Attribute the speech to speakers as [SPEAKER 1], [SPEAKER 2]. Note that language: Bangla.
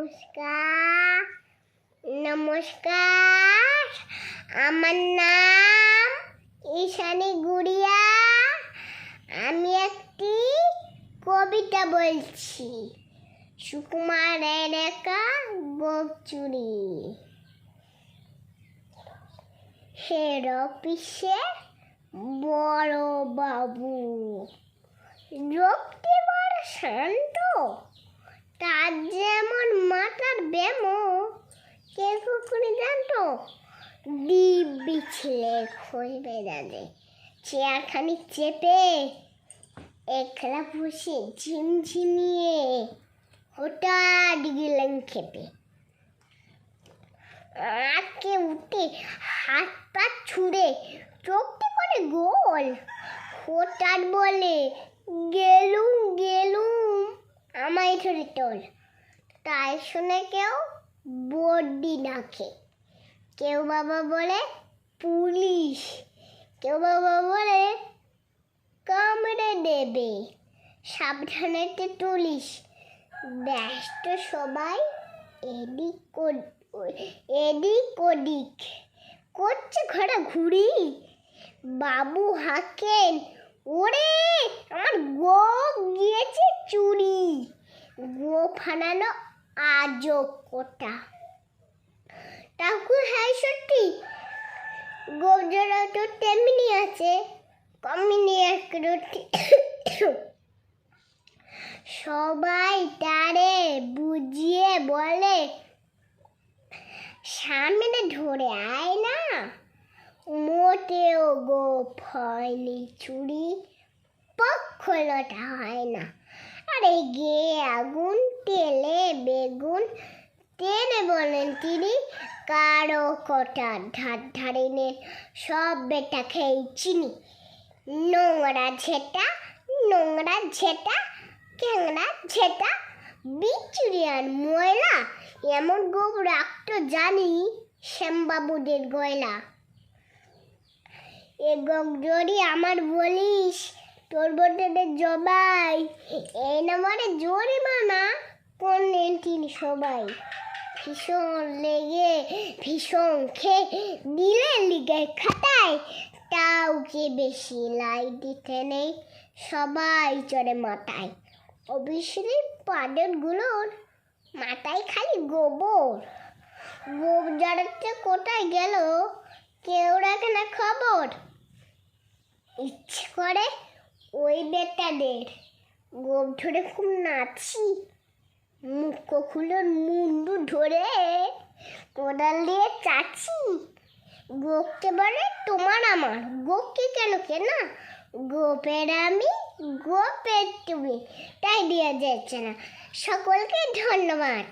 [SPEAKER 1] নমস্কার নমস্কার আমার নাম ঈশানী গুড়িয়া। আমি একটি কবিতা বলছি। সুকুমারের একা গোপ চুরি। হেড অফিসে বড় বাবু, লোকটি বড় শান্ত, তার যেমন মাথার ব্যামো কেউ কখনো জানতো। দিব্যি ছেলে খোঁজ বেড়ালে চেয়ারখানি চেপে একলা বসে ঝিমঝিমিয়ে হঠাৎ গেলেন খেপে। আঁকে উঠে হাত পা ছুঁড়ে চোখটি করে গোল, হঠাৎ বলে গেলুম গেলুম আমায় ধরে তোল। তাই শুনে কেউ বড্ডি ডাকে, কেউ বাবা বলে পুলিশ, কেউ বাবা বলে কামড়ে দেবে, সাবধানে তুলিস। ব্যস্ত সবাই এদিক ওদিক করছে ঘোরাঘুরি। বাবু হাঁকেন, ওরে আমার গোপ গিয়েছে চুরি। গোপ হারানো আজও কোটা। ঠাকুর হ্যাঁ সত্যি, গোপ জোড়া তো তেমনি আছে, কমিনি এক রুটি। সবাই তারে বুঝিয়ে বলে সামনে ধরে আয় না, মোটেও গোপ হয়নি চুরি, পক্ষ লটা হয় না। আরে গে আগুন তেলে বেগুন টেনে বলেন তিনি, কারো কটার ধার ধারে নেন, সব বেটা খেয়ে চিনি। নোংরা ঝেটা ক্যাংরা ঝেটা বিচুরিয়ান ময়লা, এমন গোপ রাখতো জানি শ্যামবাবুদের গয়লা। এ গোপ যদি আমার বলিস তোর বোটেদের জবাই, এই নম্বরে জরিমানা করলেন তিনি সবাই। ভীষণ লেগে ভীষণ খেয়ে দিলেন লিগে খাতায়, কাউকে বেশি লাই দিতে নেই, সবাই চড়ে মাথায়। অবশ্যই পাডেরগুলোর মাথায় খালি গোবর, গোপ জড়াতে কোথায় গেল কেউ রাখে না খবর। ইচ্ছে করে ওই বেটাদের গোপ ধরে খুব নাচি, মুখ খুলোর মুন্ডু ধরে কোদাল দিয়ে চাচি। গোপকে বলে তোমার আমার, গোপকে কেন কেনা, গোপের আমি গোপের তুমি, তাই দেওয়া যাচ্ছে না। সকলকে ধন্যবাদ।